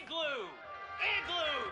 Igloo! Igloo!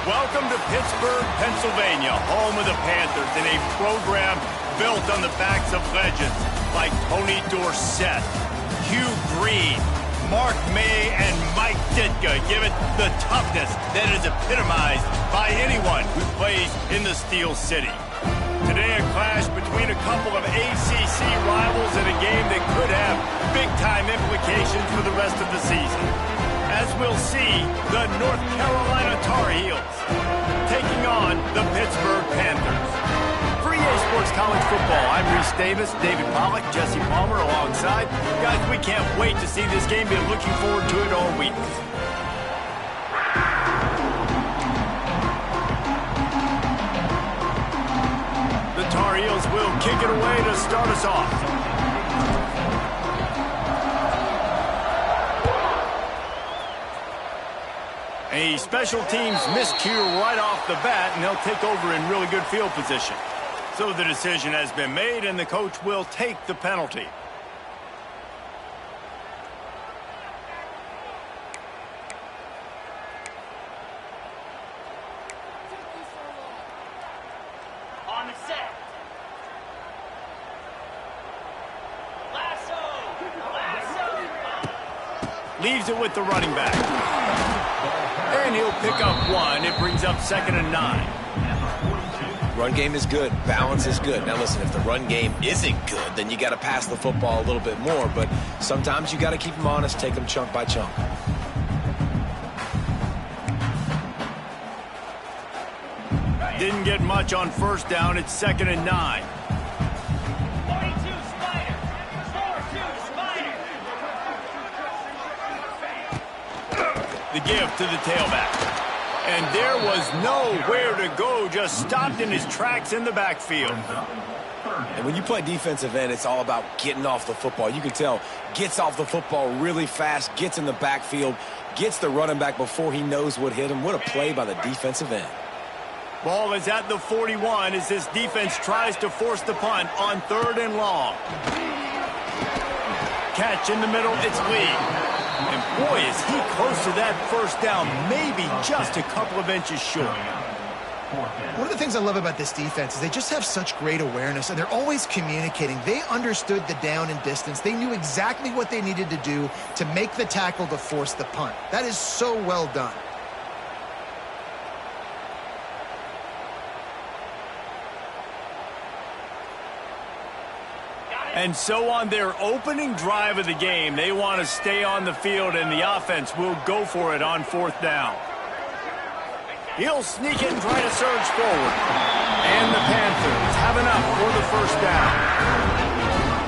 Welcome to Pittsburgh, Pennsylvania, home of the Panthers, in a program built on the backs of legends like Tony Dorsett, Hugh Green, Mark May, and Mike Ditka. Give it the toughness that is epitomized by anyone who plays in the Steel City. Today, a clash between a couple of ACC rivals in a game that could have big-time implications for the rest of the season. As we'll see, the North Carolina Tar Heels taking on the Pittsburgh Panthers. For EA Sports College Football, I'm Reese Davis, David Pollack, Jesse Palmer alongside. Guys, we can't wait to see this game. Been looking forward to it all week. The Tar Heels will kick it away to start us off. A special teams miscue right off the bat, and they'll take over in really good field position. So the decision has been made, and the coach will take the penalty. On the set. Lasso. Leaves it with the running back. And he'll pick up one. It brings up 2nd and 9. Run game is good. Balance is good. Now listen, if the run game isn't good, then you got to pass the football a little bit more. But sometimes you got to keep them honest, take them chunk by chunk. Didn't get much on first down. It's 2nd and 9. 42 Spider. 4-2 Spider. The give to the tailback. And there was nowhere to go, just stopped in his tracks in the backfield. And when you play defensive end, it's all about getting off the football. You can tell, gets off the football really fast, gets in the backfield, gets the running back before he knows what hit him. What a play by the defensive end. Ball is at the 41 as this defense tries to force the punt on 3rd and long. Catch in the middle, it's Lee. And boy, is he close to that first down, maybe just a couple of inches short. One of the things I love about this defense is they just have such great awareness, and they're always communicating. They understood the down and distance. They knew exactly what they needed to do to make the tackle to force the punt. That is so well done. And so on their opening drive of the game, they want to stay on the field, and the offense will go for it on 4th down. He'll sneak it and try to surge forward. And the Panthers have enough for the first down.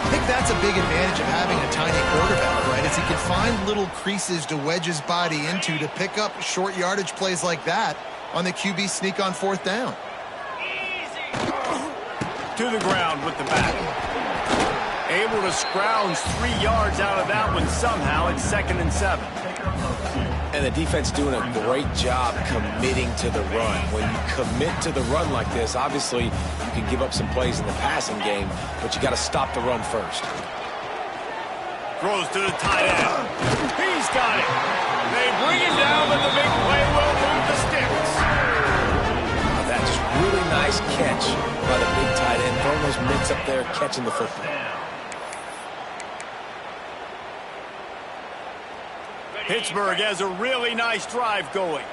I think that's a big advantage of having a tiny quarterback, right? Is he can find little creases to wedge his body into to pick up short yardage plays like that on the QB sneak on 4th down. To the ground with the back. Able to scrounge 3 yards out of that one somehow. It's 2nd and 7. And the defense doing a great job committing to the run. When you commit to the run like this, obviously you can give up some plays in the passing game, but you got to stop the run first. Throws to the tight end. He's got it. They bring it down, but the big play will move the sticks. That just really nice catch by the big tight end. Throwing those mitts up there, catching the football. Pittsburgh has a really nice drive going.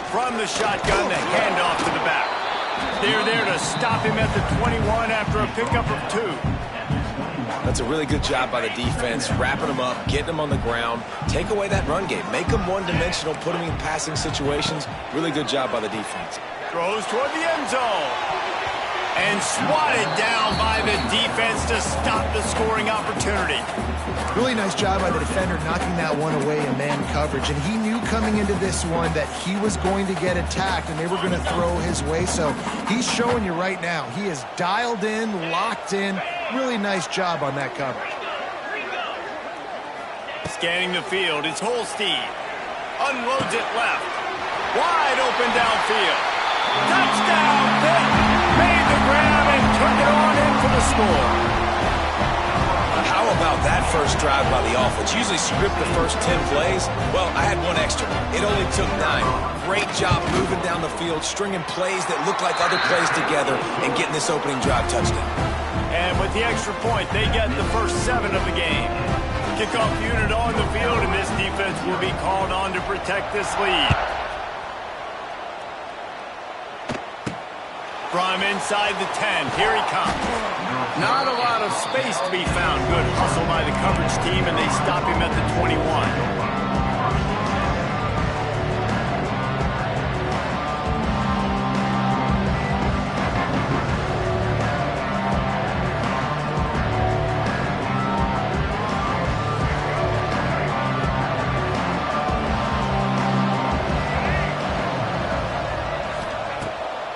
From the shotgun, the handoff to the back. They're there to stop him at the 21 after a pickup of 2. That's a really good job by the defense, wrapping them up, getting them on the ground, take away that run game, make them one-dimensional, put them in passing situations. Really good job by the defense. Throws toward the end zone. And swatted down by the defense to stop the scoring opportunity. Really nice job by the defender knocking that one away in man coverage. And he knew coming into this one that he was going to get attacked and they were going to throw his way. So he's showing you right now. He is dialed in, locked in. Really nice job on that coverage. Scanning the field, it's Holstein. Unloads it left. Wide open downfield. Touchdown, Pitt! Made the grab and took it on in for the score. How about that first drive by the offense. Usually script the first 10 plays. Well, I had one extra. It only took 9. Great job moving down the field, stringing plays that look like other plays together, and getting this opening drive touchdown. And with the extra point, they get the first 7 of the game. Kickoff unit on the field, and this defense will be called on to protect this lead. From inside the 10, here he comes. Not a lot of space to be found. Good hustle by the coverage team, and they stop him at the 21.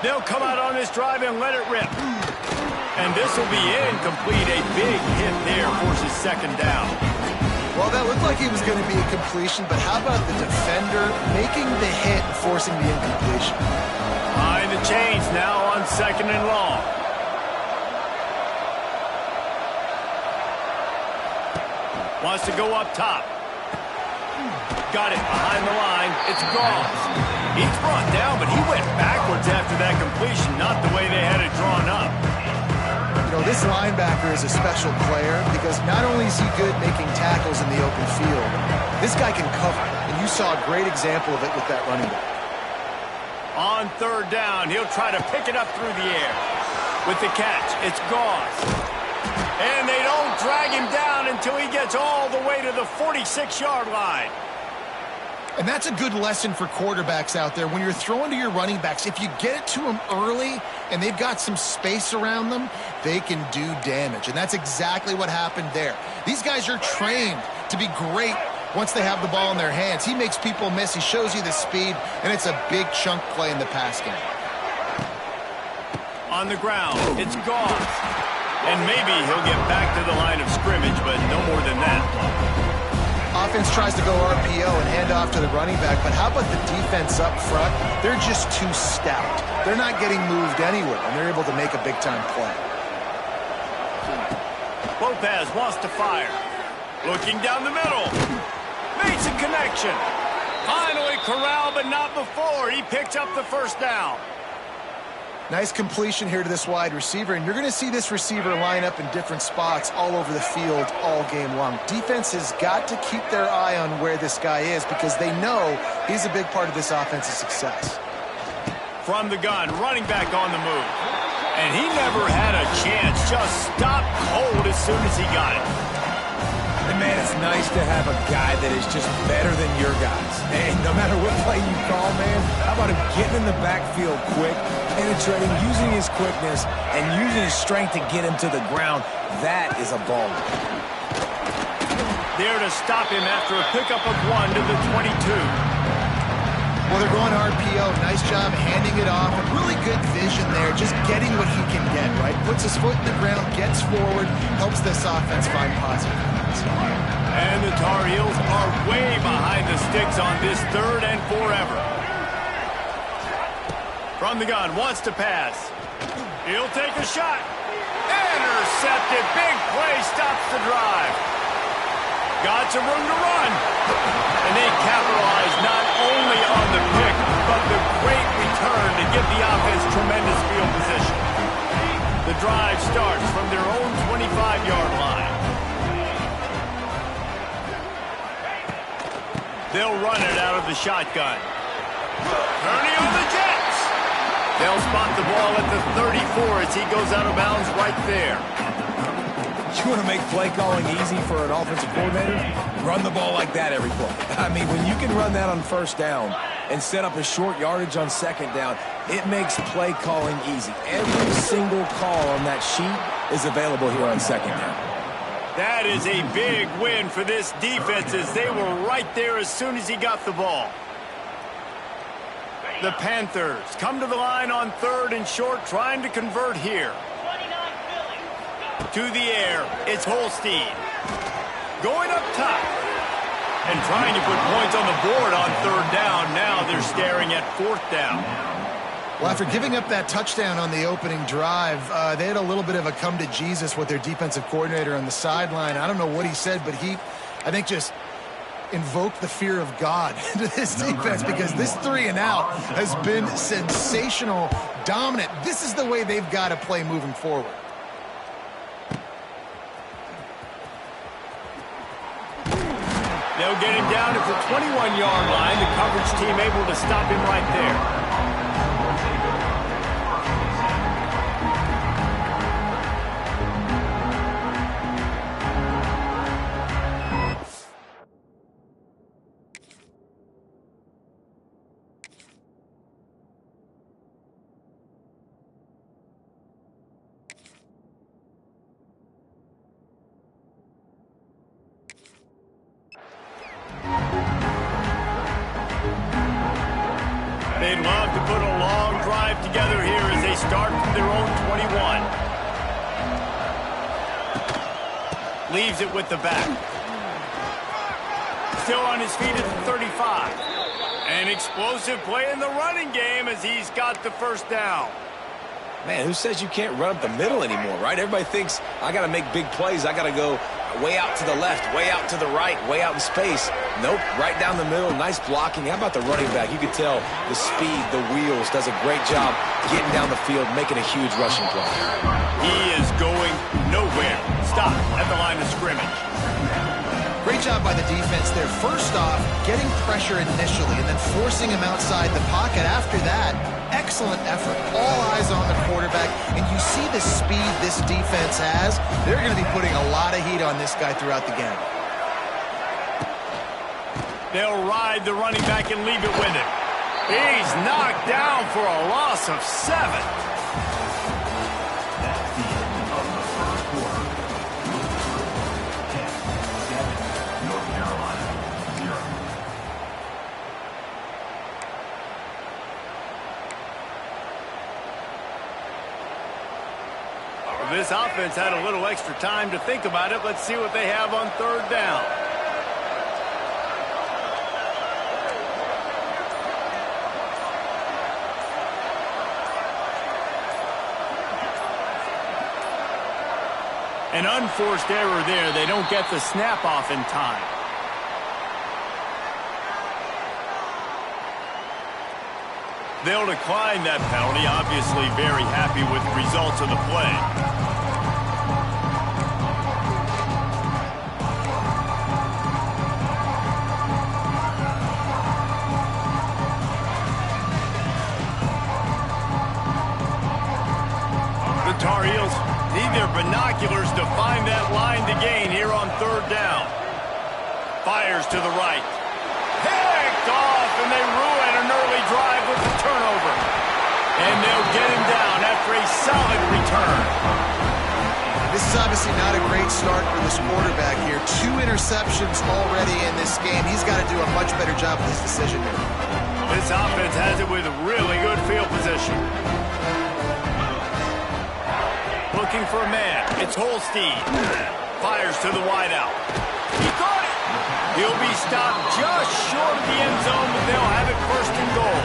They'll come out on this drive and let it rip. And this will be incomplete. A big hit there forces second down. Well, that looked like it was going to be a completion, but how about the defender making the hit and forcing the incompletion? Behind the chains now on 2nd and long. Wants to go up top. Got it behind the line. It's gone. He's brought down, but he went backwards after that completion, not the way they had it drawn up. You know, this linebacker is a special player because not only is he good making tackles in the open field, this guy can cover. And you saw a great example of it with that running back. On 3rd down, he'll try to pick it up through the air. With the catch, it's gone. And they don't drag him down until he gets all the way to the 46-yard line. And that's a good lesson for quarterbacks out there. When you're throwing to your running backs, if you get it to them early and they've got some space around them, they can do damage. And that's exactly what happened there. These guys are trained to be great once they have the ball in their hands. He makes people miss. He shows you the speed, and it's a big chunk play in the pass game. On the ground, it's gone. And maybe he'll get back to the line of scrimmage, but no more than that. Offense tries to go RPO and hand off to the running back, but how about the defense up front? They're just too stout. They're not getting moved anywhere, and they're able to make a big-time play. Lopez wants to fire. Looking down the middle. Makes a connection. Finally corralled, but not before. He picks up the first down. Nice completion here to this wide receiver, and you're going to see this receiver line up in different spots all over the field all game long. Defense has got to keep their eye on where this guy is because they know he's a big part of this offense's success. From the gun, running back on the move. And he never had a chance. Just stopped cold as soon as he got it. And man, it's nice to have a guy that is just better than your guys. And no matter what play you call, man, how about him getting in the backfield quick, penetrating, using his quickness, and using his strength to get him to the ground. That is a baller. There to stop him after a pickup of 1 to the 22. Well, they're going RPO. Nice job handing it off. A really good vision there, just getting what he can get, right? Puts his foot in the ground, gets forward, helps this offense find positive points. And the Tar Heels are way behind the sticks on this 3rd and forever. From the gun, wants to pass. He'll take a shot. Intercepted. Big play, stops the drive. Got some room to run. And they capitalize not only on the pick, but the great return to give the offense tremendous field position. The drive starts from their own 25-yard line. They'll run it out of the shotgun. Kearney on the Jets. They'll spot the ball at the 34 as he goes out of bounds right there. You want to make play calling easy for an offensive coordinator? Run the ball like that every play. I mean, when you can run that on 1st down and set up a short yardage on 2nd down, it makes play calling easy. Every single call on that sheet is available here on 2nd down. That is a big win for this defense as they were right there as soon as he got the ball. The Panthers come to the line on 3rd and short, trying to convert here. To the air, it's Holstein. Going up top. And trying to put points on the board on 3rd down. Now they're staring at 4th down. Well, after giving up that touchdown on the opening drive, they had a little bit of a come to Jesus with their defensive coordinator on the sideline. I don't know what he said, but I think, just invoked the fear of God into this defense, because this 3-and-out has been sensational, dominant. This is the way they've got to play moving forward. They'll get him down at the 21-yard line. The coverage team able to stop him right there. They'd love to put a long drive together here as they start from their own 21. Leaves it with the back. Still on his feet at the 35. An explosive play in the running game as he's got the first down. Man, who says you can't run up the middle anymore, right? Everybody thinks I got to make big plays. I got to go way out to the left, way out to the right, way out in space. Nope, right down the middle, nice blocking. How about the running back? You can tell the speed, the wheels, does a great job getting down the field, making a huge rushing play. He is going nowhere. Stop at the line of scrimmage. Great job by the defense there. First off, getting pressure initially and then forcing him outside the pocket. After that, excellent effort. All eyes on the quarterback, and you see the speed this defense has. They're going to be putting a lot of heat on this guy throughout the game. They'll ride the running back and leave it with him. He's knocked down for a loss of 7. This offense had a little extra time to think about it. Let's see what they have on third down. An unforced error there. They don't get the snap off in time. They'll decline that penalty. Obviously very happy with the results of the play. The Tar Heels need their binoculars to find that line to gain here on third down. Fires to the right. Picked off, and they ruin an early drive with the turnover. And they'll get him down after a solid return. This is obviously not a great start for this quarterback here. 2 interceptions already in this game. He's got to do a much better job with his decision here. This offense has it with really good field position. Looking for a man. It's Holstein. Fires to the wideout. He caught it. He'll be stopped just short of the end zone, but they'll have it first and goal.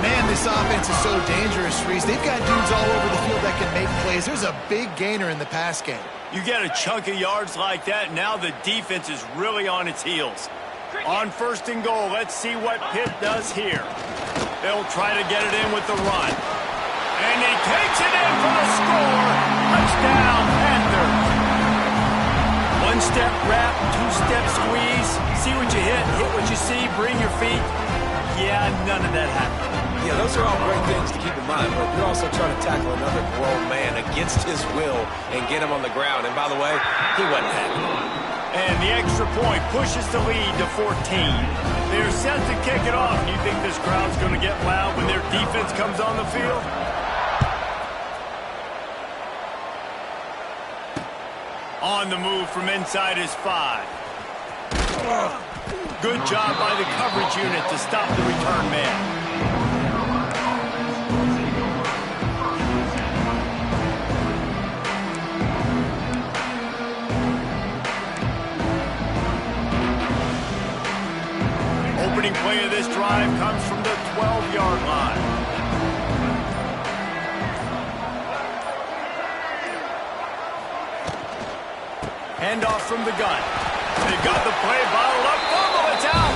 Man, this offense is so dangerous, Reese. They've got dudes all over the field that can make plays. There's a big gainer in the pass game. You get a chunk of yards like that, now the defense is really on its heels. On first and goal, let's see what Pitt does here. They'll try to get it in with the run. And he takes it in for the score. Touchdown, Panthers. One-step wrap, two-step squeeze. See what you hit what you see, bring your feet. Yeah, none of that happened. Yeah, those are all great things to keep in mind, but you're also trying to tackle another grown man against his will and get him on the ground. And by the way, he wasn't happy. And the extra point pushes the lead to 14. They're set to kick it off. You think this crowd's going to get loud when their defense comes on the field? On the move from inside his 5. Good job by the coverage unit to stop the return man. Opening play of this drive comes from the 12-yard line. Handoff from the gun. They've got the play bottled up. Fumble, it's out.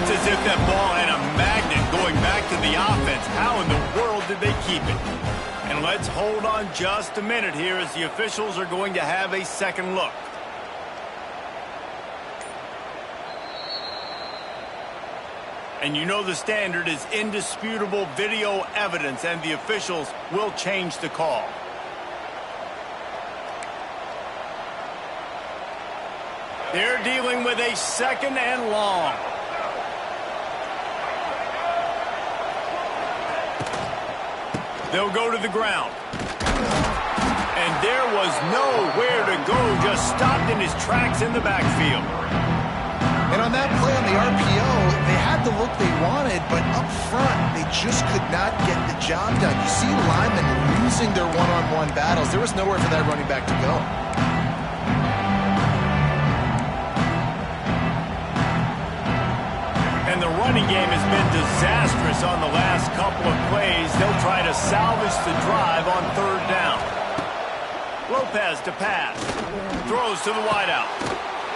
It's as if that ball had a magnet going back to the offense. How in the world did they keep it? And let's hold on just a minute here as the officials are going to have a second look. And you know the standard is indisputable video evidence, and the officials will change the call. They're dealing with a second and long. They'll go to the ground. And there was nowhere to go, just stopped in his tracks in the backfield. And on that play on the RPO, they had the look they wanted, but up front, they just could not get the job done. You see linemen losing their one-on-one battles. There was nowhere for that running back to go. And the running game has been disastrous on the last couple of plays. They'll try to salvage the drive on third down. Lopez to pass. Throws to the wideout.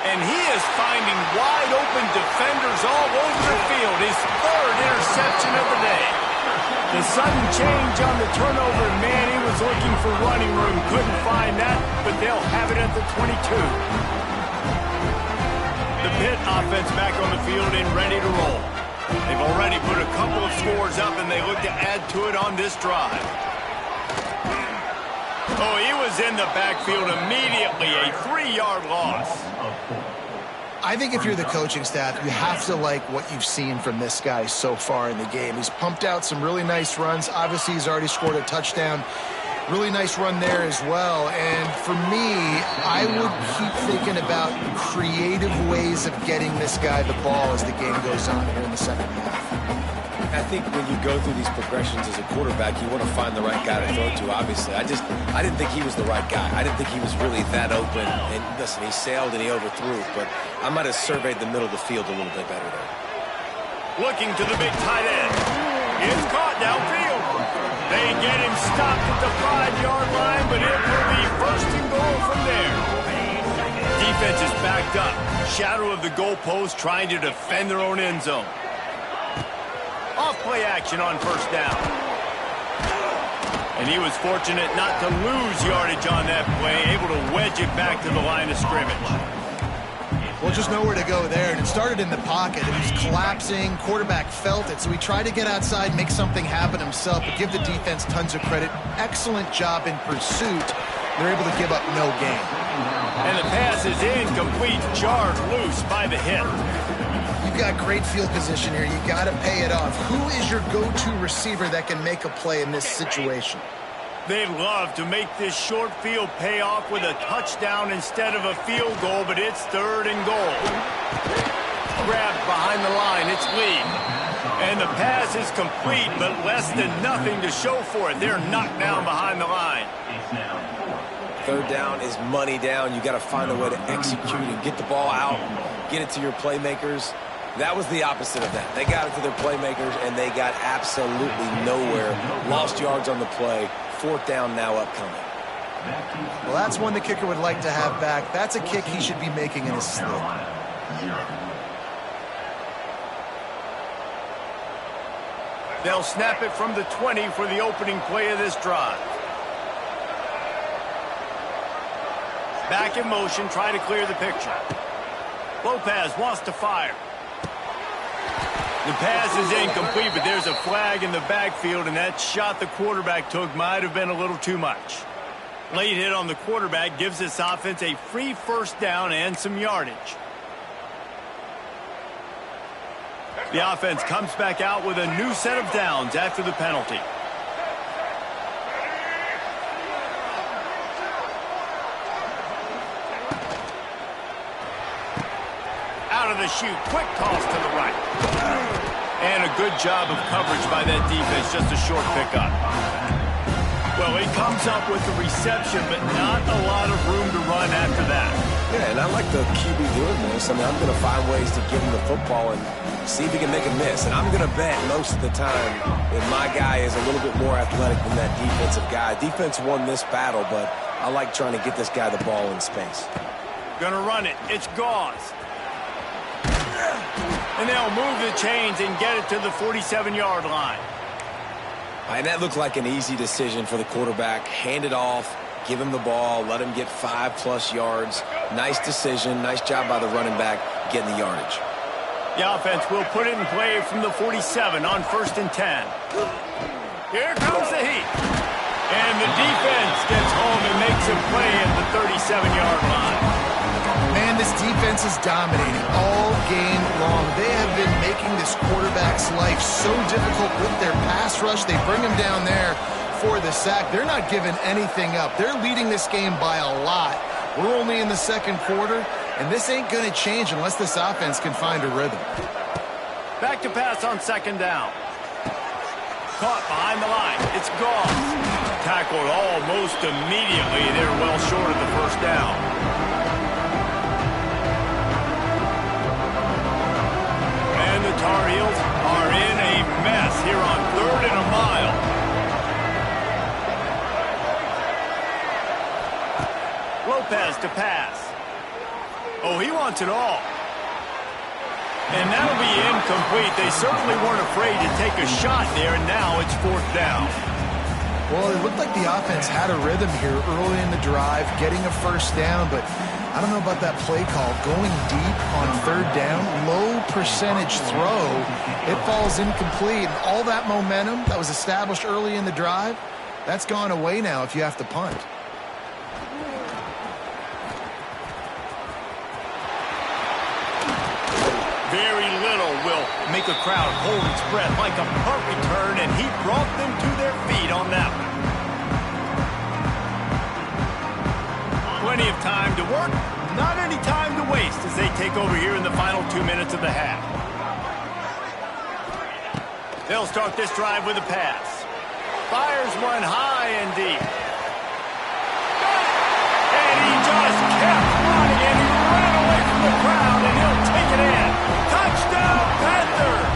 And he is finding wide-open defenders all over the field. His third interception of the day. The sudden change on the turnover, man, he was looking for running room. Couldn't find that, but they'll have it at the 22. The Pitt offense back on the field and ready to roll. They've already put a couple of scores up, and they look to add to it on this drive. Oh, he was in the backfield immediately, a 3-yard loss. I think if you're the coaching staff, you have to like what you've seen from this guy so far in the game. He's pumped out some really nice runs. Obviously, he's already scored a touchdown. Really nice run there as well. And for me, I would keep thinking about creative ways of getting this guy the ball as the game goes on here in the second half. I think when you go through these progressions as a quarterback, you want to find the right guy to throw to, obviously. I didn't think he was the right guy. I didn't think he was really that open. And listen, he sailed and he overthrew, but I might have surveyed the middle of the field a little bit better there. Looking to the big tight end. It's caught downfield. They get him stopped at the 5-yard line, but it will be first and goal from there. Defense is backed up. Shadow of the goalpost trying to defend their own end zone. Off play action on first down. And he was fortunate not to lose yardage on that play, able to wedge it back to the line of scrimmage. Well, just nowhere to go there. And it started in the pocket. It was collapsing. Quarterback felt it. So he tried to get outside, make something happen himself, but give the defense tons of credit. Excellent job in pursuit. They're able to give up no gain. And the pass is incomplete, jarred loose by the hit. You've got great field position here. You got to pay it off. Who is your go-to receiver that can make a play in this situation? They'd love to make this short field pay off with a touchdown instead of a field goal, but it's third and goal. Grabbed behind the line, it's Lee. And the pass is complete, but less than nothing to show for it. They're knocked down behind the line. Third down is money down. You got to find a way to execute and get the ball out, get it to your playmakers. That was the opposite of that. They got it to their playmakers, and they got absolutely nowhere. Lost yards on the play. Fourth down now upcoming. Well, that's one the kicker would like to have back. That's a kick he should be making in his sleep. They'll snap it from the 20 for the opening play of this drive. Back in motion, try to clear the picture. Lopez wants to fire. The pass is incomplete, but there's a flag in the backfield, and that shot the quarterback took might have been a little too much. Late hit on the quarterback gives this offense a free first down and some yardage. The offense comes back out with a new set of downs after the penalty. Out of the chute, quick toss to the right. And a good job of coverage by that defense, just a short pickup. Well, he comes up with the reception, but not a lot of room to run after that. Yeah, and I like the QB doing this. I mean, I'm going to find ways to give him the football and see if he can make a miss. And I'm going to bet most of the time that my guy is a little bit more athletic than that defensive guy. Defense won this battle, but I like trying to get this guy the ball in space. Gonna run it. It's Gauze. And they'll move the chains and get it to the 47-yard line. And that looked like an easy decision for the quarterback. Hand it off, give him the ball, let him get 5+ yards. Nice decision. Nice job by the running back getting the yardage. The offense will put it in play from the 47 on 1st and 10. Here comes the heat. And the defense gets home and makes a play at the 37-yard line. Man, this defense is dominating all game long. They have been making this quarterback's life so difficult with their pass rush. They bring him down there for the sack. They're not giving anything up. They're leading this game by a lot. We're only in the 2nd quarter, and this ain't going to change unless this offense can find a rhythm. Back to pass on 2nd down. Caught behind the line. It's Gauze. Tackled almost immediately. They're well short of the 1st down. And the Tar Heels are in a mess here on 3rd and a mile. Lopez to pass. Oh, he wants it all. And that'll be incomplete. They certainly weren't afraid to take a shot there, and now it's 4th down. Well, it looked like the offense had a rhythm here early in the drive, getting a 1st down, but I don't know about that play call. Going deep on 3rd down, low percentage throw, it falls incomplete. And all that momentum that was established early in the drive, that's gone away now if you have to punt. Very little will make a crowd hold its breath like a punt return, and he brought them to their feet on that one. Plenty of time to work, not any time to waste as they take over here in the final 2 minutes of the half. They'll start this drive with a pass. Fires one high and deep. And he just kept running, and he ran away from the crowd, and he'll take it in. Touchdown, Panthers!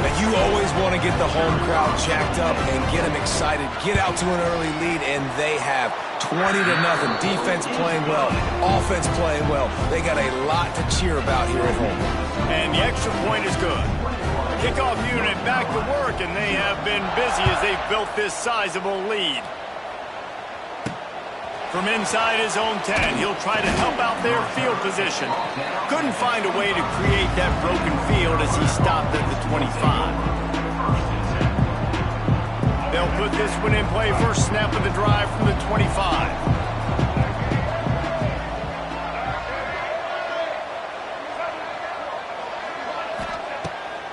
But you always want to get the home crowd jacked up and get them excited. Get out to an early lead, and they have 20-0. Defense playing well, offense playing well. They got a lot to cheer about here at home. And the extra point is good. Kickoff unit back to work, and they have been busy as they've built this sizable lead. From inside his own 10, he'll try to help out their field position. Couldn't find a way to create that broken field as he stopped at the 25. They'll put this one in play. First snap of the drive from the 25.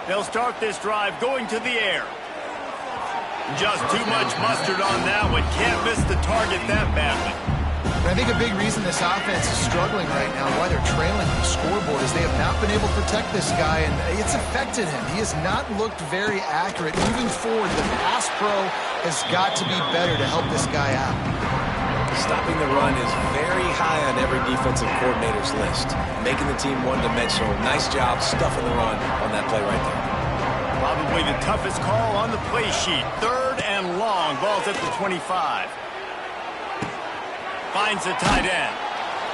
They'll start this drive going to the air. Just too much mustard on that one. Can't miss the target that badly. And I think a big reason this offense is struggling right now, why they're trailing on the scoreboard, is they have not been able to protect this guy, and it's affected him. He has not looked very accurate. Moving forward, the pass pro has got to be better to help this guy out. Stopping the run is very high on every defensive coordinator's list. Making the team one-dimensional. Nice job stuffing the run on that play right there. Probably the toughest call on the play sheet. 3rd and long. Ball's at the 25. Finds the tight end.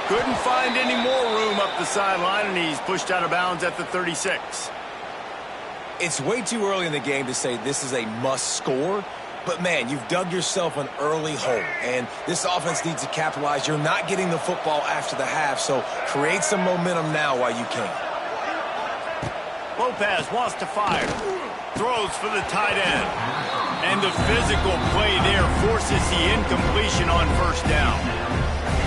Couldn't find any more room up the sideline, and he's pushed out of bounds at the 36. It's way too early in the game to say this is a must score, but man, you've dug yourself an early hole, and this offense needs to capitalize. You're not getting the football after the half, so create some momentum now while you can. Lopez wants to fire. Throws for the tight end. And the physical play there forces the incompletion on 1st down.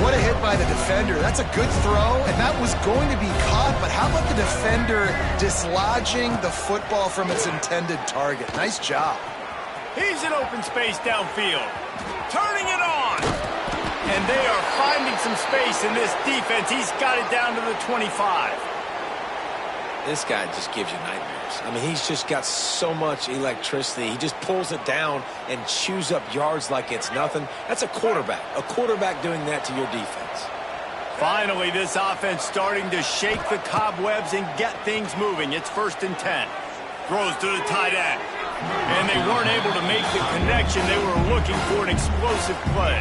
What a hit by the defender. That's a good throw, and that was going to be caught, but how about the defender dislodging the football from its intended target? Nice job. He's in open space downfield. Turning it on. And they are finding some space in this defense. He's got it down to the 25. This guy just gives you nightmares. I mean, he's just got so much electricity. He just pulls it down and chews up yards like it's nothing. That's a quarterback doing that to your defense. Finally, this offense starting to shake the cobwebs and get things moving. It's 1st and 10. Throws to the tight end. And they weren't able to make the connection. They were looking for an explosive play.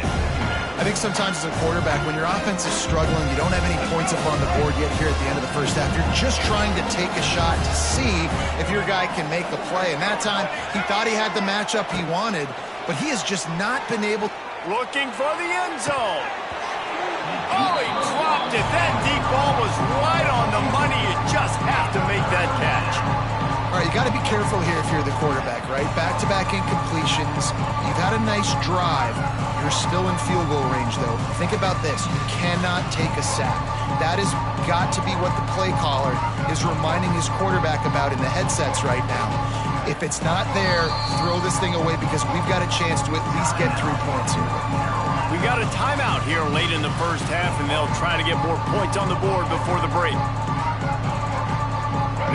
I I think sometimes as a quarterback, when your offense is struggling, you don't have any points up on the board yet here at the end of the first half. You're just trying to take a shot to see if your guy can make a play. And that time, he thought he had the matchup he wanted, but he has just not been able. Looking for the end zone. Oh, he dropped it. That deep ball was right on the money. You just have to make that catch. All right, you got to be careful here if you're the quarterback, right? Back-to-back incompletions. You've had a nice drive. You're still in field goal range, though. Think about this. You cannot take a sack. That has got to be what the play caller is reminding his quarterback about in the headsets right now. If it's not there, throw this thing away because we've got a chance to at least get 3 points here. We got a timeout here late in the first half, and they'll try to get more points on the board before the break.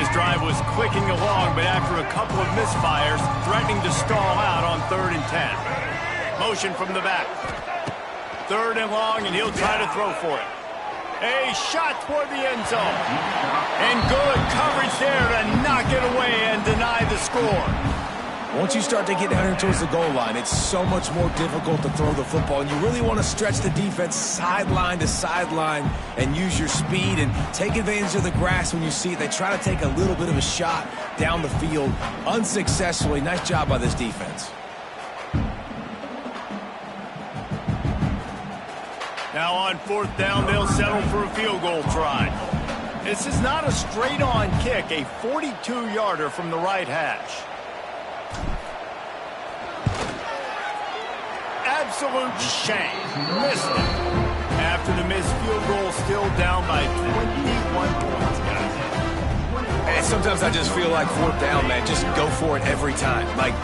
This drive was clicking along, but after a couple of misfires, threatening to stall out on 3rd and 10. Motion from the back. 3rd and long, and he'll try to throw for it. A shot toward the end zone. And good coverage there to knock it away and deny the score. Once you start to get down here towards the goal line, it's so much more difficult to throw the football. And you really want to stretch the defense sideline to sideline and use your speed and take advantage of the grass when you see it. They try to take a little bit of a shot down the field unsuccessfully. Nice job by this defense. Now on 4th down, they'll settle for a field goal try. This is not a straight-on kick, a 42-yarder from the right hash. Absolute shame. Missed it. After the missed field goal, still down by 21 points, guys. And sometimes I just feel like 4th down, man, just go for it every time. Like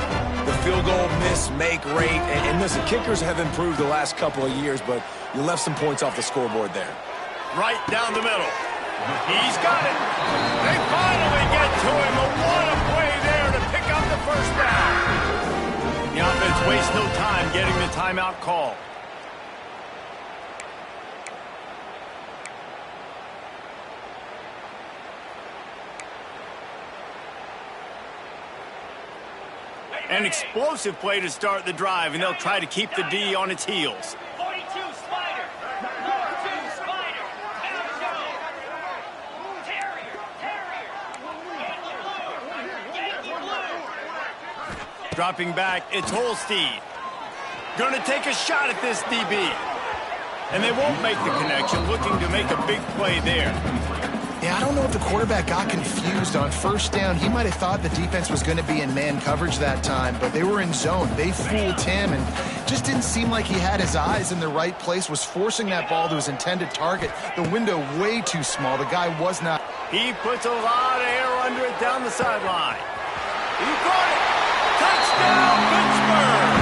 the field goal miss, make rate. And listen, kickers have improved the last couple of years, but you left some points off the scoreboard there. Right down the middle. He's got it. They finally get to him. What a play there to pick up the first down. The offense wastes no time getting the timeout call. An explosive play to start the drive, and they'll try to keep the D on its heels. 42 Spider. 42 Spider. Down zone. Terrier. Yankee blue. Dropping back, it's Holstein. Gonna take a shot at this DB. And they won't make the connection, looking to make a big play there. Yeah, I don't know if the quarterback got confused on 1st down. He might have thought the defense was going to be in man coverage that time, but they were in zone. They fooled him and just didn't seem like he had his eyes in the right place, was forcing that ball to his intended target. The window way too small. The guy was not. He puts a lot of air under it down the sideline. He caught it. Touchdown, Pittsburgh.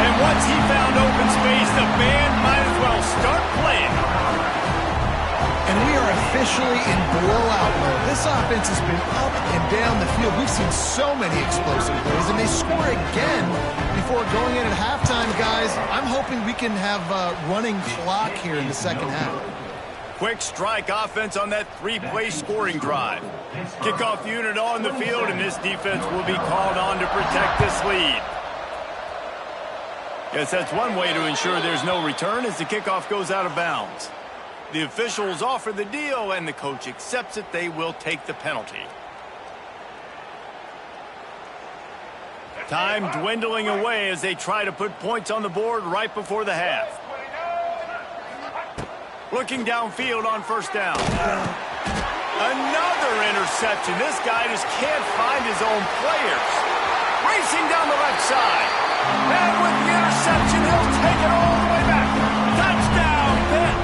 And once he found open space, the band might as well start playing. And we are officially in blowout mode. This offense has been up and down the field. We've seen so many explosive plays, and they score again before going in at halftime, guys. I'm hoping we can have a running clock here in the second half. Quick strike offense on that 3-play scoring drive. Kickoff unit on the field, and this defense will be called on to protect this lead. Guess that's one way to ensure there's no return as the kickoff goes out of bounds. The officials offer the deal, and the coach accepts it. They will take the penalty. Time dwindling away as they try to put points on the board right before the half. Looking downfield on 1st down. Another interception. This guy just can't find his own players. Racing down the left side. And with the interception, he'll take it all the way back. Touchdown, Pitt.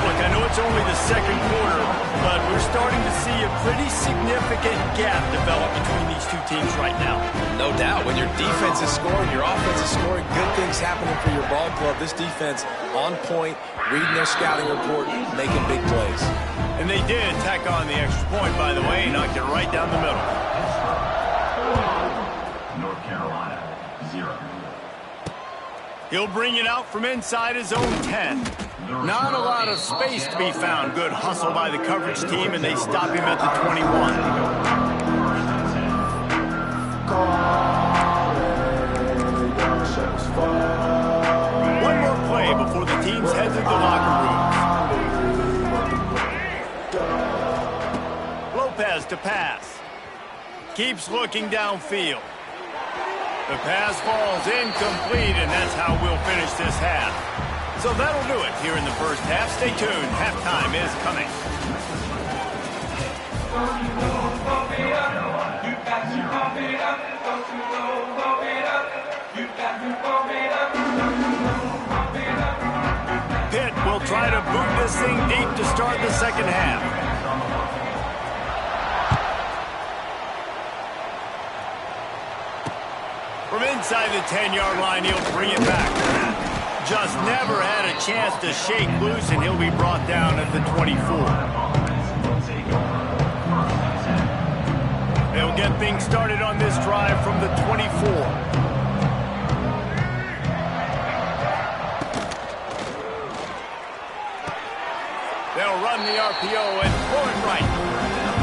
Look, I know it's only the second quarter, but we're starting to see a pretty significant gap develop between these two teams right now. No doubt. When your defense is scoring, your offense is scoring, good things happening for your ball club. This defense on point, reading their scouting report, making big plays. And they did tack on the extra point, by the way, knocked it right down the middle. North Carolina, 0. He'll bring it out from inside his own 10. Not a lot of space to be found. Good hustle by the coverage team, and they stop him at the 21. One more to pass. Keeps looking downfield. The pass falls incomplete, and that's how we'll finish this half. So that'll do it here in the first half. Stay tuned. Halftime is coming. Pitt will try to boot this thing deep to start the second half. From inside the 10-yard line, he'll bring it back. Just never had a chance to shake loose, and he'll be brought down at the 24. They'll get things started on this drive from the 24. They'll run the RPO and throw it right.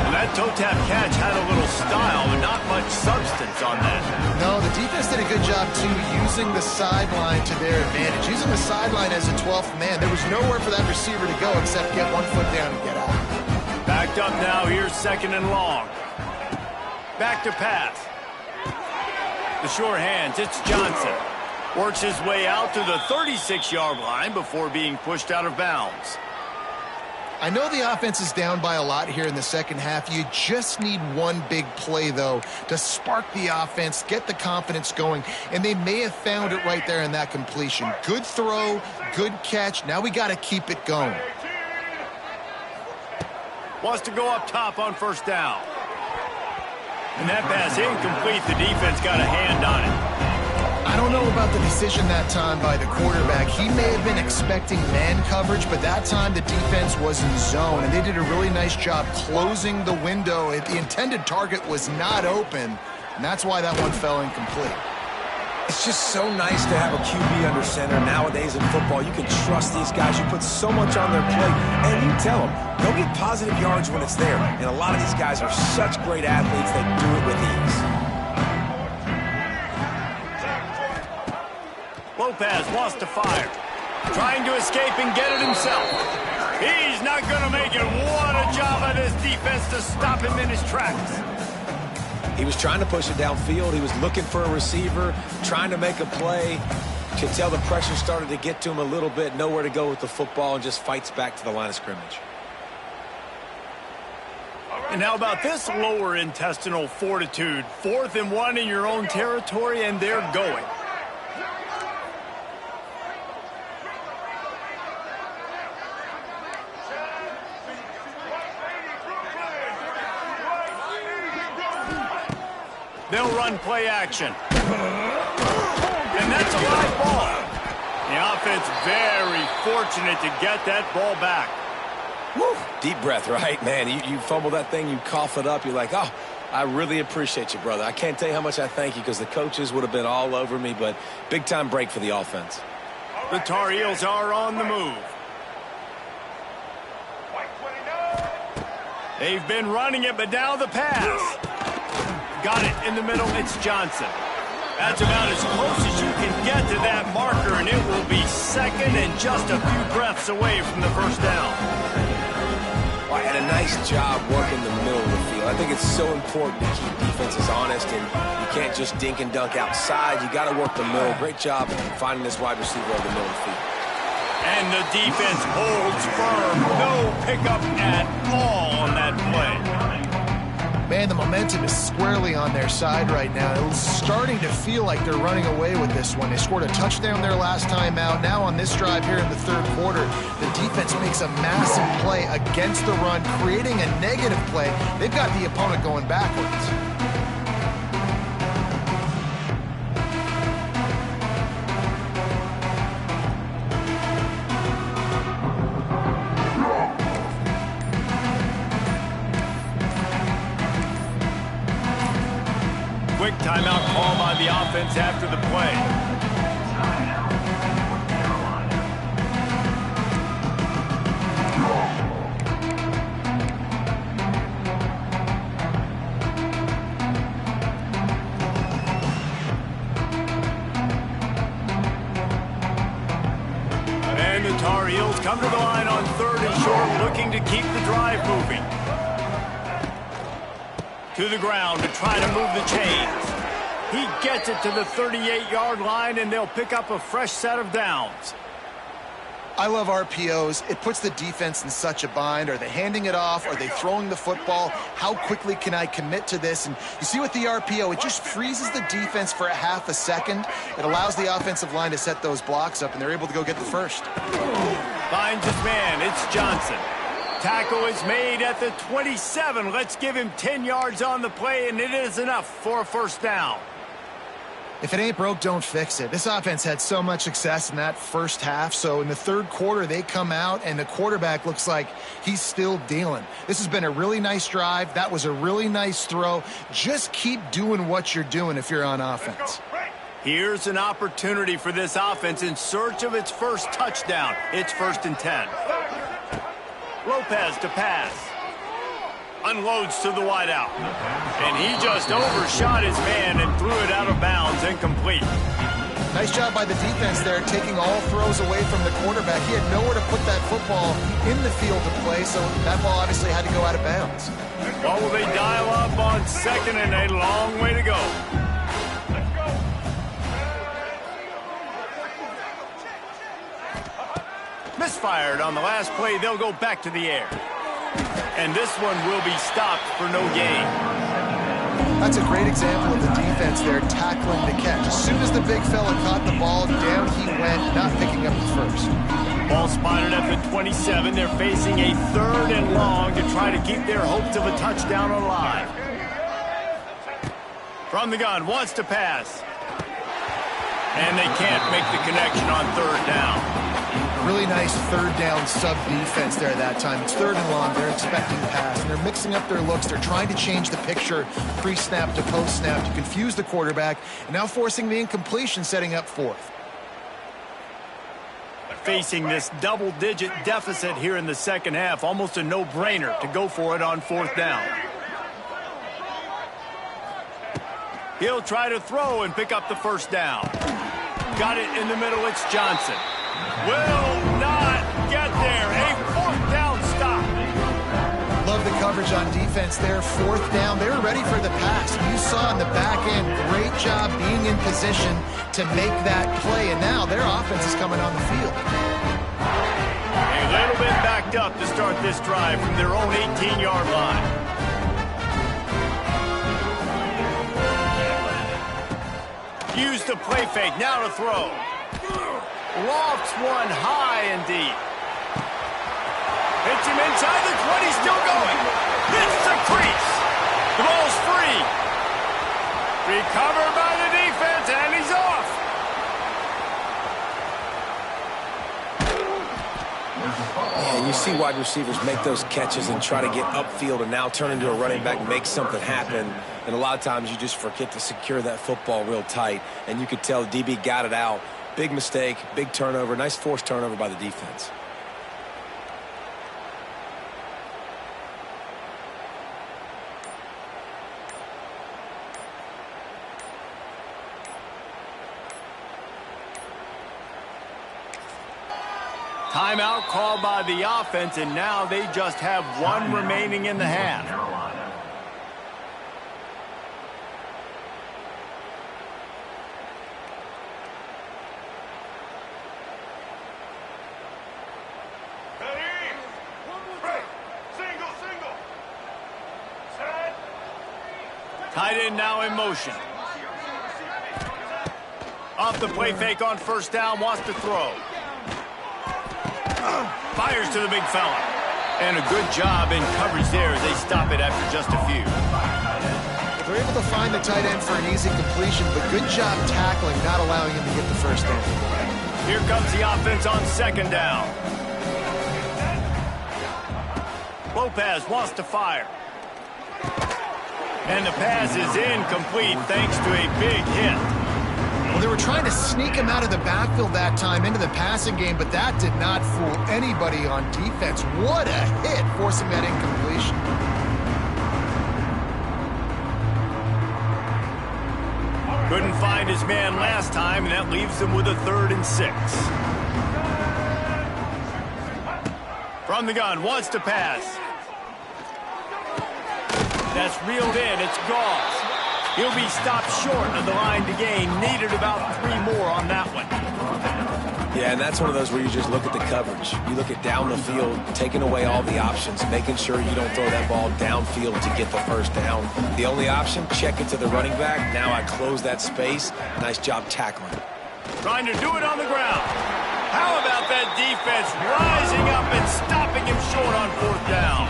And that toe-tap catch had a little style, but not much substance on that. No, the defense did a good job, too, using the sideline to their advantage. Using the sideline as a 12th man. There was nowhere for that receiver to go except get 1 foot down and get out. Backed up now. Here's second and long. Back to pass. The sure hands. It's Johnson. Works his way out to the 36-yard line before being pushed out of bounds. I know the offense is down by a lot here in the second half. You just need one big play, though, to spark the offense, get the confidence going, and they may have found it right there in that completion. Good throw, good catch. Now we got to keep it going. Wants to go up top on first down. And that pass incomplete. The defense got a hand on it. I don't know about the decision that time by the quarterback. He may have been expecting man coverage, but that time the defense was in zone, and they did a really nice job closing the window. The intended target was not open, and that's why that one fell incomplete. It's just so nice to have a QB under center. Nowadays in football, you can trust these guys. You put so much on their plate, and you tell them, go get positive yards when it's there. And a lot of these guys are such great athletes, they do it with ease. Lopez wants to fire. Trying to escape and get it himself. He's not going to make it. What a job by this defense to stop him in his tracks. He was trying to push it downfield. He was looking for a receiver, trying to make a play. Could tell the pressure started to get to him a little bit. Nowhere to go with the football, and just fights back to the line of scrimmage. And how about this lower intestinal fortitude? 4th and 1 in your own territory, and they're going. They'll run play action. And that's a live ball. The offense very fortunate to get that ball back. Woo. Deep breath, right? Man, you fumble that thing, you cough it up, you're like, oh, I really appreciate you, brother. I can't tell you how much I thank you because the coaches would have been all over me, but big-time break for the offense. The Tar Heels are on the move. They've been running it, but now the pass. Got it in the middle. It's Johnson. That's about as close as you can get to that marker, and it will be second and just a few breaths away from the first down. Well, and a nice job working the middle of the field. I think it's so important to keep defenses honest, and you can't just dink and dunk outside. You got to work the middle. Great job finding this wide receiver over the middle of the field. And the defense holds firm. No pickup at all on that play. Man, the momentum is squarely on their side right now. It's starting to feel like they're running away with this one. They scored a touchdown their last time out. Now on this drive here in the third quarter, the defense makes a massive play against the run, creating a negative play. They've got the opponent going backwards. Quick timeout call by the offense after the play. And the Tar Heels come to the line on 3rd and short, looking to keep the drive moving. To the ground to try to move the chains. He gets it to the 38-yard line, and they'll pick up a fresh set of downs. I love RPOs. It puts the defense in such a bind. Are they handing it off? Are they throwing the football? How quickly can I commit to this? And you see with the RPO, it just freezes the defense for a half a second. It allows the offensive line to set those blocks up, and they're able to go get the first. Finds his man. It's Johnson. Tackle is made at the 27. Let's give him 10 yards on the play, and it is enough for a first down. If it ain't broke, don't fix it. This offense had so much success in that first half, so in the third quarter, they come out, and the quarterback looks like he's still dealing. This has been a really nice drive. That was a really nice throw. Just keep doing what you're doing if you're on offense. Here's an opportunity for this offense in search of its first touchdown. It's 1st and 10. Lopez to pass. Unloads to the wideout. And he just overshot his man and threw it out of bounds, incomplete. Nice job by the defense there, taking all throws away from the quarterback. He had nowhere to put that football in the field to play, so that ball obviously had to go out of bounds. Well, will they dial up on 2nd and a long way to go? Misfired on the last play. They'll go back to the air. And this one will be stopped for no gain. That's a great example of the defense there tackling the catch. As soon as the big fella caught the ball, down he went, not picking up the first. Ball spotted at the 27. They're facing a 3rd and long to try to keep their hopes of a touchdown alive. From the gun, wants to pass. And they can't make the connection on 3rd down. Really nice 3rd down sub-defense there that time. It's 3rd and long. They're expecting pass, and they're mixing up their looks. They're trying to change the picture pre-snap to post-snap to confuse the quarterback, and now forcing the incompletion, setting up 4th. Facing this double-digit deficit here in the second half, almost a no-brainer to go for it on 4th down. He'll try to throw and pick up the first down. Got it in the middle. It's Johnson. Will not get there. A 4th down stop. Love the coverage on defense there. 4th down. They were ready for the pass. You saw in the back end, great job being in position to make that play. And now their offense is coming on the field. A little bit backed up to start this drive from their own 18-yard line. Use the play fake. Now to throw. Lofts one high and deep. Hits him inside the 20, still going. Hits the crease. The ball's free. Recovered by the defense, and he's off. Yeah, you see wide receivers make those catches and try to get upfield and now turn into a running back and make something happen. And a lot of times you just forget to secure that football real tight. And you could tell DB got it out. Big mistake, big turnover, nice forced turnover by the defense. Timeout called by the offense, and now they just have one remaining in the half. Tight end now in motion. Off the play fake on 1st down, wants to throw. Fires to the big fella. And a good job in coverage there as they stop it after just a few. They're able to find the tight end for an easy completion, but good job tackling, not allowing him to get the first down. Here comes the offense on 2nd down. Lopez wants to fire. And the pass is incomplete thanks to a big hit. Well, they were trying to sneak him out of the backfield that time into the passing game, but that did not fool anybody on defense. What a hit, forcing that incompletion. Couldn't find his man last time, and that leaves him with a 3rd and 6. From the gun, wants to pass. That's reeled in. It's gone. He'll be stopped short of the line to gain. Needed about 3 more on that one. Yeah, and that's one of those where you just look at the coverage. You look at down the field, taking away all the options, making sure you don't throw that ball downfield to get the first down. The only option, check it to the running back. Now I close that space. Nice job tackling. Trying to do it on the ground. How about that defense rising up and stopping him short on 4th down?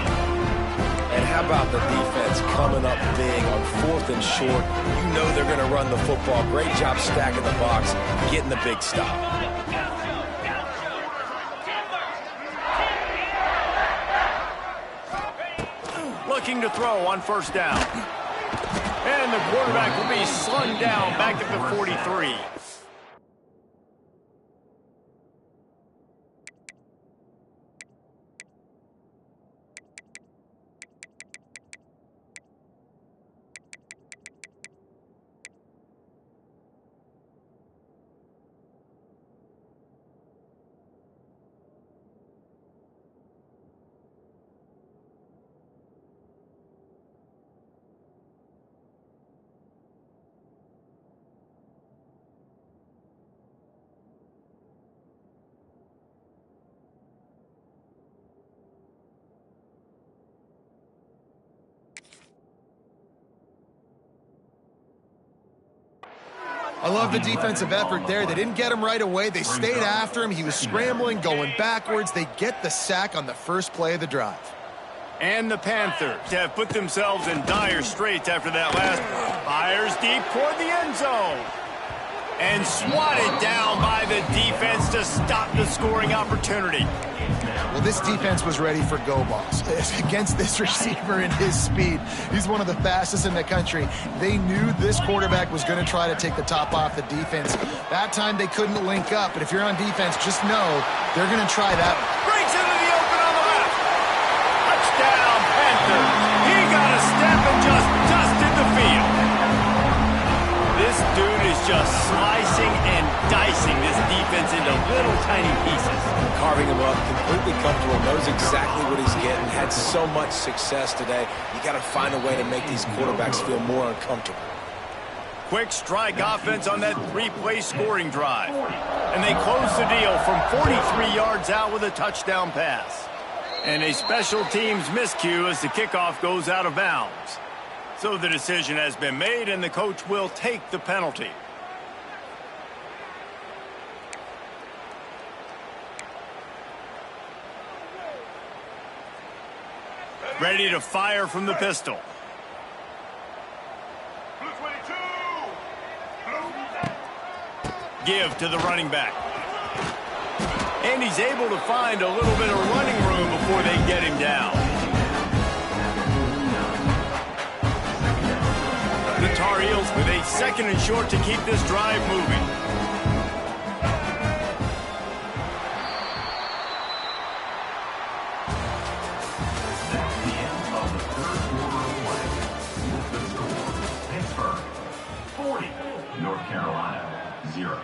And how about the defense coming up big on 4th and short? You know they're going to run the football. Great job stacking the box, getting the big stop. Looking to throw on 1st down. And the quarterback will be slung down back at the 43. I love the defensive effort there. They didn't get him right away. They stayed after him. He was scrambling, going backwards. They get the sack on the first play of the drive. And the Panthers have put themselves in dire straits after that last. Fires deep toward the end zone. And swatted down by the defense to stop the scoring opportunity. Well, this defense was ready for go balls. Against this receiver and his speed, he's one of the fastest in the country. They knew this quarterback was going to try to take the top off the defense. That time they couldn't link up, but if you're on defense, just know they're going to try that. Breaks into the open on the left. Touchdown, Panthers. He got a step and just dusted the field. This dude is just slicing and dicing this defense into little tiny pieces. Carving him up, completely comfortable, knows exactly what he's getting, had so much success today. You got to find a way to make these quarterbacks feel more uncomfortable. Quick strike offense on that 3-play scoring drive. And they close the deal from 43 yards out with a touchdown pass. And a special teams miscue as the kickoff goes out of bounds. So the decision has been made, and the coach will take the penalty. Ready to fire from the pistol. Give to the running back. And he's able to find a little bit of running room before they get him down. The Tar Heels with a 2nd and short to keep this drive moving. North Carolina, 0.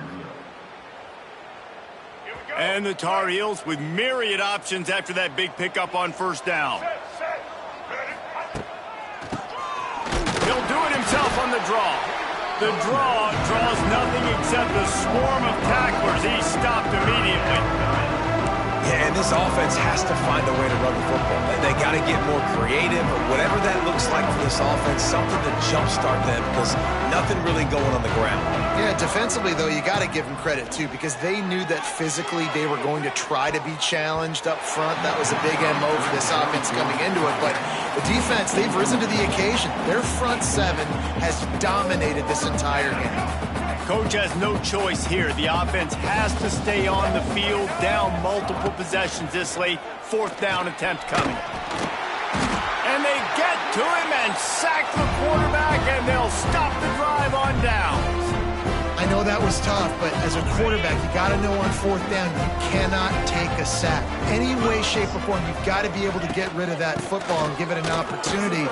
And the Tar Heels with myriad options after that big pickup on 1st down. He'll do it himself on the draw. The draw draws nothing except a swarm of tacklers. He's stopped immediately. Yeah, and this offense has to find a way to run the football. They got to get more creative, or whatever that looks like for this offense, something to jumpstart them, because nothing really going on the ground. Yeah, defensively, though, you got to give them credit, too, because they knew that physically they were going to try to be challenged up front. That was a big MO for this offense coming into it. But the defense, they've risen to the occasion. Their front 7 has dominated this entire game. Coach has no choice here. The offense has to stay on the field, down multiple possessions this late. 4th down attempt coming. And they get to him and sack the quarterback, and they'll stop the drive on downs. I know that was tough, but as a quarterback, you got to know on 4th down, you cannot take a sack. Any way, shape, or form, you've got to be able to get rid of that football and give it an opportunity.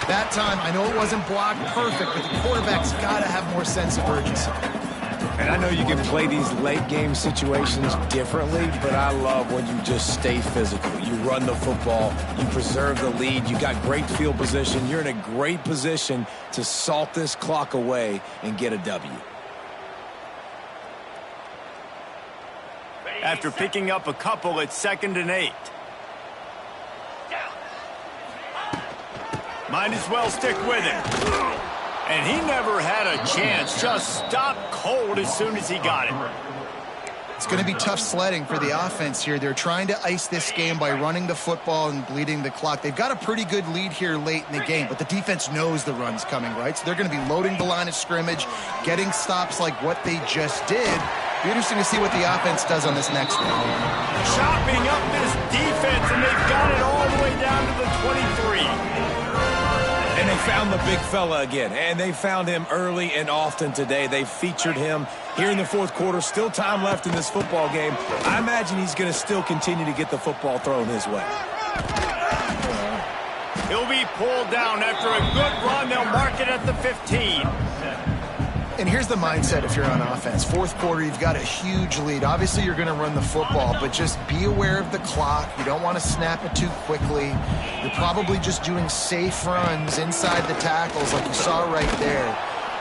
That time, I know it wasn't blocked perfect, but the quarterback's got to have more sense of urgency. And I know you can play these late game situations differently, but I love when you just stay physical. You run the football, you preserve the lead, you got great field position. You're in a great position to salt this clock away and get a W. After picking up a couple, it's 2nd and 8. Might as well stick with it. And he never had a chance. Just stopped cold as soon as he got it. It's going to be tough sledding for the offense here. They're trying to ice this game by running the football and bleeding the clock. They've got a pretty good lead here late in the game, but the defense knows the run's coming, right? So they're going to be loading the line of scrimmage, getting stops like what they just did. Be interesting to see what the offense does on this next one. Chopping up this defense, and they've got it all the way down to the 23. And they found the big fella again, and they found him early and often today. They featured him here in the fourth quarter. Still time left in this football game. I imagine he's going to still continue to get the football thrown his way. He'll be pulled down after a good run. They'll mark it at the 15. And here's the mindset if you're on offense. Fourth quarter, you've got a huge lead. Obviously, you're going to run the football, but just be aware of the clock. You don't want to snap it too quickly. You're probably just doing safe runs inside the tackles like you saw right there.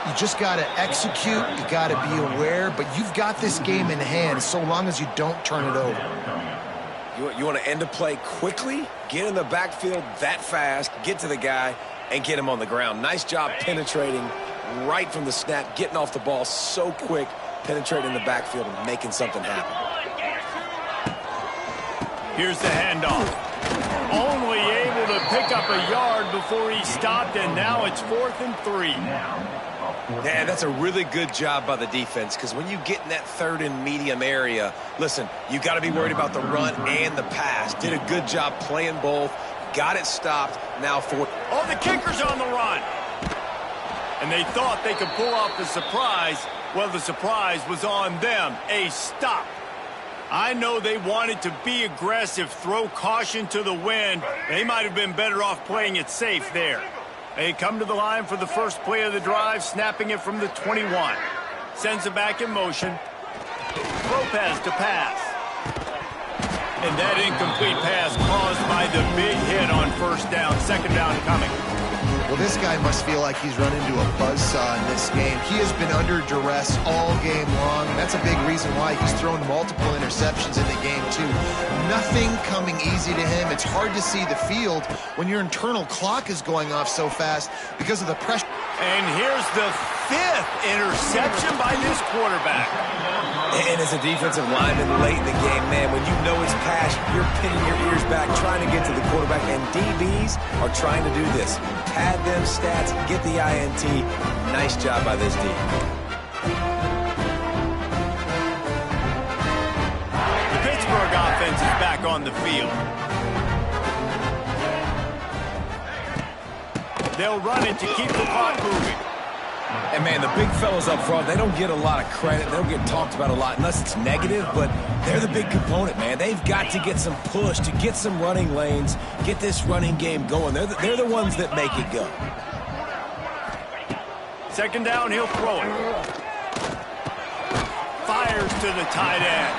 You just got to execute. You got to be aware, but you've got this game in hand so long as you don't turn it over. You want to end a play quickly, get in the backfield that fast, get to the guy, and get him on the ground. Nice job penetrating right from the snap, getting off the ball so quick, penetrating the backfield and making something happen. Here's the handoff. Only able to pick up a yard before he stopped, and now it's 4th and 3. Yeah, that's a really good job by the defense, because when you get in that 3rd and medium area, listen, you got to be worried about the run and the pass. Did a good job playing both, got it stopped, now 4th. Oh, the kicker's on the run. And they thought they could pull off the surprise. Well, the surprise was on them. A stop. I know they wanted to be aggressive, throw caution to the wind. They might have been better off playing it safe there. They come to the line for the first play of the drive, snapping it from the 21. Sends it back in motion. Lopez to pass. And that incomplete pass caused by the big hit on first down. 2nd down coming. Well, this guy must feel like he's run into a buzzsaw in this game. He has been under duress all game long, and that's a big reason why he's thrown multiple interceptions in the game, too. Nothing coming easy to him. It's hard to see the field when your internal clock is going off so fast because of the pressure. And here's the 5th interception by this quarterback. And as a defensive lineman late in the game, man, when you know it's pass, you're pinning your ears back, trying to get to the quarterback, and DBs are trying to do this. Pad them stats, get the INT. Nice job by this D. The Pittsburgh offense is back on the field. They'll run it to keep the clock moving. And, man, the big fellas up front, they don't get a lot of credit. They don't get talked about a lot unless it's negative, but they're the big component, man. They've got to get some push, to get some running lanes, get this running game going. They're the ones that make it go. 2nd down, he'll throw it. Fires to the tight end.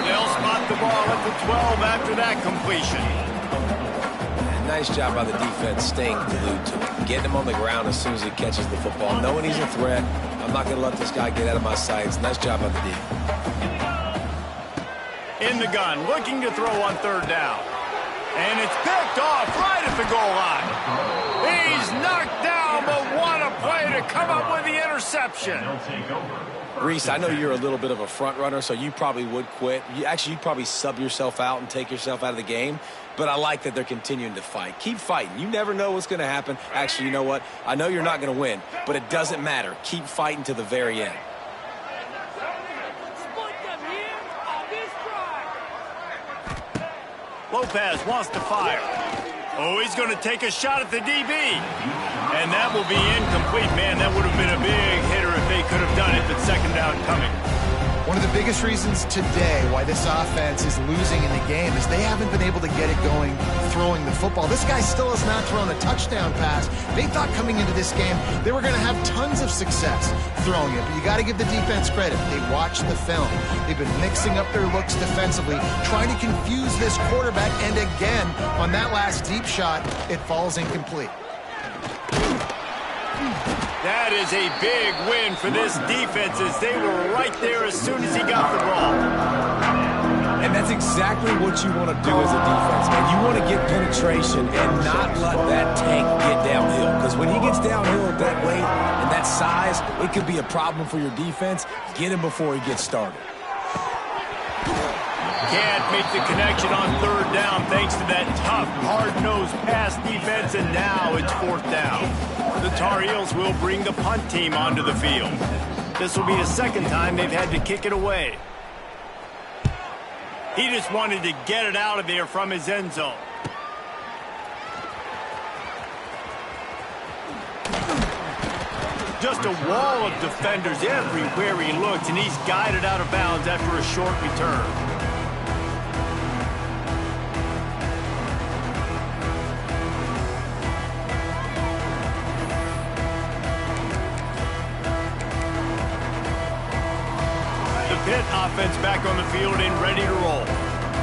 They'll spot the ball at the 12 after that completion. Nice job by the defense staying glued to him, getting him on the ground as soon as he catches the football, knowing he's a threat. I'm not going to let this guy get out of my sights. Nice job by the D. In the gun, looking to throw on 3rd down. And it's picked off right at the goal line. He's knocked down, but what a play to come up with the interception. Reese, I know you're a little bit of a front runner, so you probably would quit. You'd probably sub yourself out and take yourself out of the game. But I like that they're continuing to fight. Keep fighting. You never know what's going to happen. Actually, you know what? I know you're not going to win, but it doesn't matter. Keep fighting to the very end. Lopez wants to fire. Oh, he's going to take a shot at the DB. And that will be incomplete. Man, that would have been a big hitter if they could have done it, but 2nd down coming. One of the biggest reasons today why this offense is losing in the game is they haven't been able to get it going throwing the football. This guy still has not thrown a touchdown pass. They thought coming into this game they were going to have tons of success throwing it, but you got to give the defense credit. They watched the film. They've been mixing up their looks defensively, trying to confuse this quarterback, and again, on that last deep shot, it falls incomplete. That is a big win for this defense as they were right there as soon as he got the ball. And that's exactly what you want to do as a defense, man. You want to get penetration and not let that tank get downhill. Because when he gets downhill at that weight and that size, it could be a problem for your defense. Get him before he gets started. Can't make the connection on third down thanks to that tough, hard-nosed pass defense, and now it's fourth down. The Tar Heels will bring the punt team onto the field. This will be the second time they've had to kick it away. He just wanted to get it out of there from his end zone. Just a wall of defenders everywhere he looks, and he's guided out of bounds after a short return. Pitt offense back on the field and ready to roll.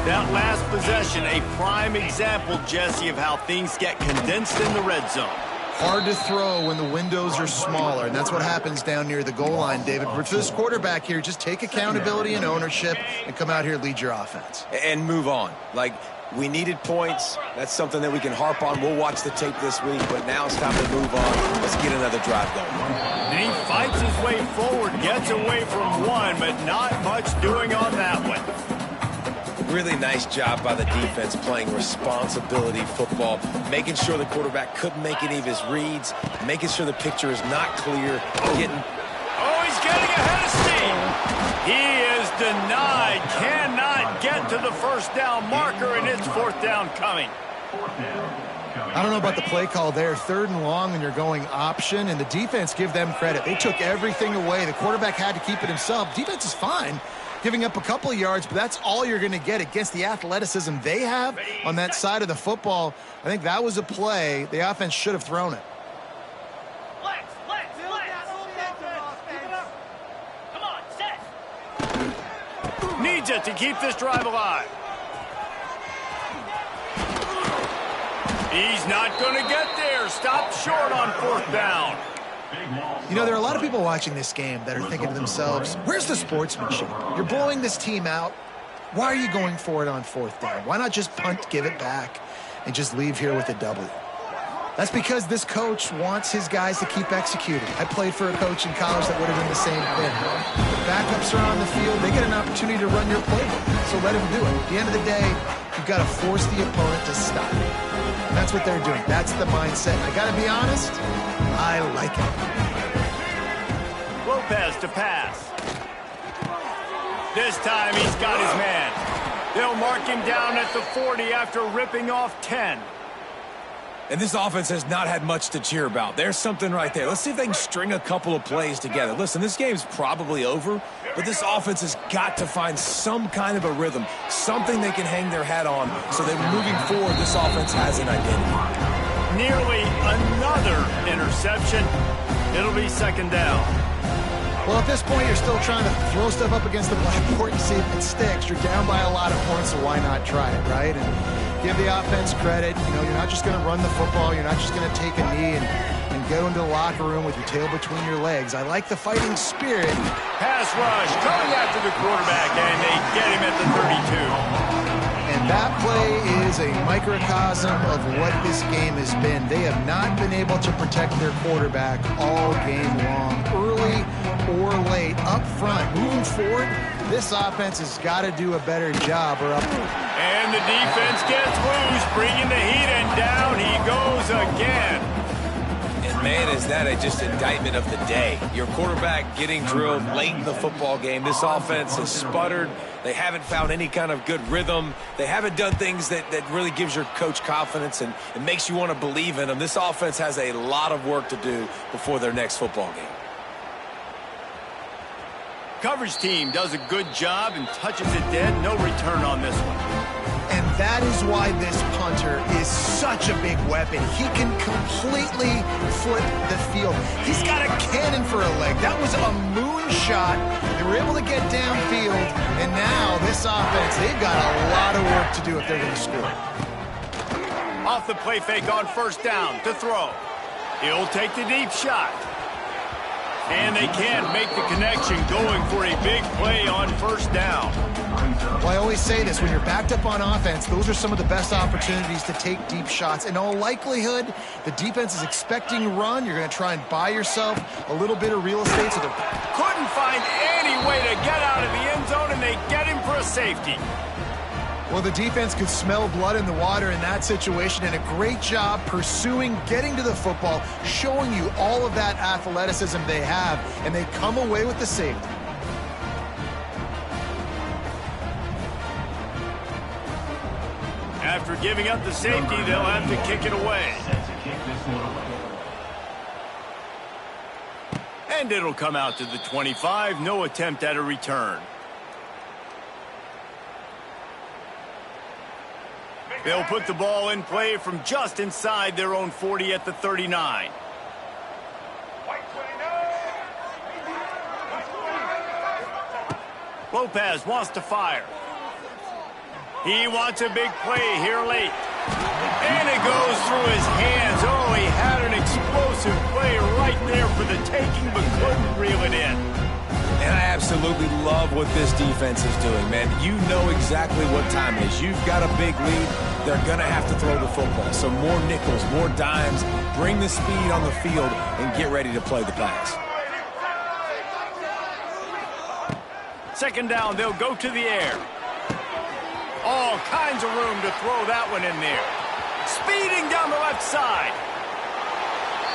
That last possession, a prime example, Jesse, of how things get condensed in the red zone. Hard to throw when the windows are smaller, and that's what happens down near the goal line, David. But for this quarterback here, just take accountability and ownership and come out here and lead your offense. And move on. Like, we needed points. That's something that we can harp on. We'll watch the tape this week, but now it's time to move on. Let's get another drive going. And he fights his way forward, gets away from one, but not much doing on that one. Really nice job by the defense playing responsibility football, making sure the quarterback couldn't make any of his reads, making sure the picture is not clear, getting... Oh, he's getting ahead of steam. He is denied, cannot get to the first down marker, and it's fourth down coming. I don't know about the play call there. Third and long, and you're going option, and the defense, give them credit. They took everything away. The quarterback had to keep it himself. Defense is fine, giving up a couple of yards, but that's all you're going to get against the athleticism they have on that side of the football. I think that was a play. The offense should have thrown it. Come on, set. Needs it to keep this drive alive. He's not going to get there. Stop short on fourth down. You know, there are a lot of people watching this game that are thinking to themselves, where's the sportsmanship? You're blowing this team out. Why are you going for it on fourth down? Why not just punt, give it back, and just leave here with a W? That's because this coach wants his guys to keep executing. I played for a coach in college that would have done the same thing. The backups are on the field. They get an opportunity to run your playbook, so let him do it. At the end of the day, you've got to force the opponent to stop. That's what they're doing. That's the mindset. I got to be honest, I like it. Lopez to pass. This time he's got his man. They'll mark him down at the 40 after ripping off 10. And this offense has not had much to cheer about. There's something right there. Let's see if they can string a couple of plays together. Listen, this game's probably over, but this offense has got to find some kind of a rhythm, something they can hang their hat on so that moving forward, this offense has an identity. Nearly another interception. It'll be second down. Well, at this point, you're still trying to throw stuff up against the blackboard and see if it sticks. You're down by a lot of points, so why not try it, right? And give the offense credit. You know, you're not just going to run the football. You're not just going to take a knee and go into the locker room with your tail between your legs. I like the fighting spirit. Pass rush coming after the quarterback, and they get him at the 32. And that play is a microcosm of what this game has been. They have not been able to protect their quarterback all game long, early or late, up front. Moving forward, this offense has got to do a better job. And the defense gets loose, bringing the heat, and down he goes again. And man, is that just indictment of the day. Your quarterback getting drilled late in the football game. This offense has sputtered. They haven't found any kind of good rhythm. They haven't done things that really gives your coach confidence and it makes you want to believe in them. This offense has a lot of work to do before their next football game. Coverage team does a good job and touches it dead. No return on this one. And that is why this punter is such a big weapon. He can completely flip the field. He's got a cannon for a leg. That was a moonshot. They were able to get downfield, and now this offense, they've got a lot of work to do if they're going to score. Off the play fake on first down to throw. He'll take the deep shot. And they can't make the connection, going for a big play on first down. Well, I always say this, when you're backed up on offense, those are some of the best opportunities to take deep shots. In all likelihood, the defense is expecting run. You're going to try and buy yourself a little bit of real estate. So couldn't find any way to get out of the end zone, and they get him for a safety. Well, the defense could smell blood in the water in that situation, and a great job pursuing, getting to the football, showing you all of that athleticism they have, and they come away with the safety. After giving up the safety, they'll have to kick it away. And it'll come out to the 25. No attempt at a return. They'll put the ball in play from just inside their own 40 at the 39. Lopez wants to fire. He wants a big play here late. And it goes through his hands. Oh, he had an explosive play right there for the taking, but couldn't reel it in. And I absolutely love what this defense is doing, man. You know exactly what time it is. You've got a big lead. They're going to have to throw the football. So more nickels, more dimes, bring the speed on the field, and get ready to play the pass. Second down, they'll go to the air. All kinds of room to throw that one in there. Speeding down the left side.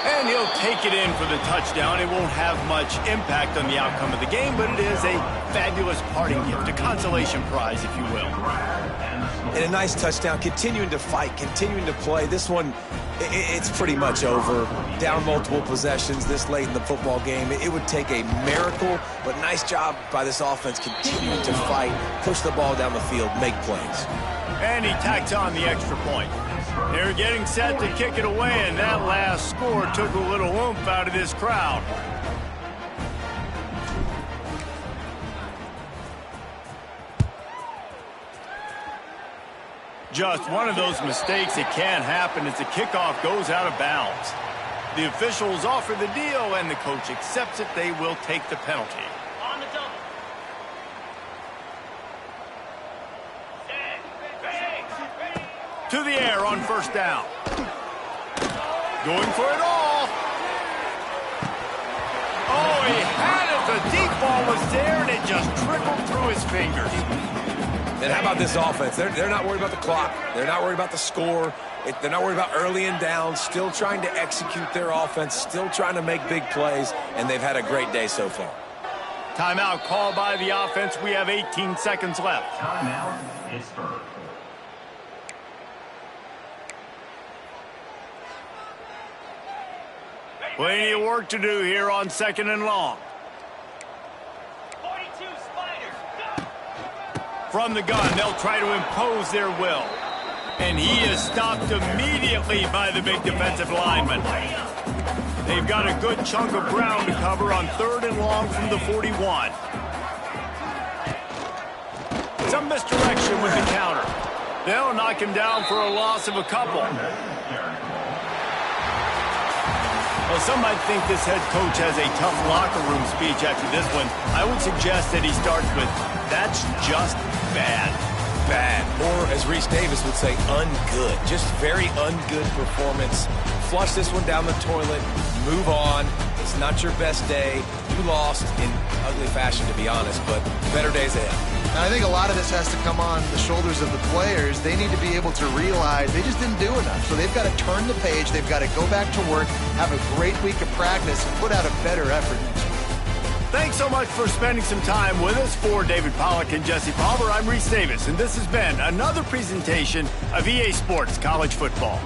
And he'll take it in for the touchdown. It won't have much impact on the outcome of the game, but it is a fabulous parting gift, a consolation prize, if you will. And a nice touchdown, continuing to fight, continuing to play. This one, it's pretty much over. Down multiple possessions this late in the football game. It would take a miracle, but nice job by this offense continuing to fight, push the ball down the field, make plays. And he tacks on the extra point. They're getting set to kick it away, and that last score took a little oomph out of this crowd. Just one of those mistakes that can happen as the kickoff goes out of bounds. The officials offer the deal, and the coach accepts it. They will take the penalty. On the double. To the air on first down. Going for it all. Oh, he had it. The deep ball was there, and it just trickled through his fingers. And how about this offense? They're not worried about the clock. They're not worried about the score. They're not worried about early and down. Still trying to execute their offense. Still trying to make big plays. And they've had a great day so far. Timeout called by the offense. We have 18 seconds left. Timeout, Pittsburgh. Plenty of work to do here on second and long. 42 Spider. From the gun, they'll try to impose their will. And he is stopped immediately by the big defensive lineman. They've got a good chunk of ground to cover on third and long from the 41. Some misdirection with the counter. They'll knock him down for a loss of a couple. Well, some might think this head coach has a tough locker room speech after this one. I would suggest that he starts with, "That's just bad." Bad. Or, as Reese Davis would say, ungood. Just very ungood performance. Flush this one down the toilet. Move on. It's not your best day. You lost in ugly fashion, to be honest, but better days ahead. And I think a lot of this has to come on the shoulders of the players. They need to be able to realize they just didn't do enough. So they've got to turn the page. They've got to go back to work, have a great week of practice, and put out a better effort next week. Thanks so much for spending some time with us. For David Pollack and Jesse Palmer, I'm Reese Davis, and this has been another presentation of EA Sports College Football.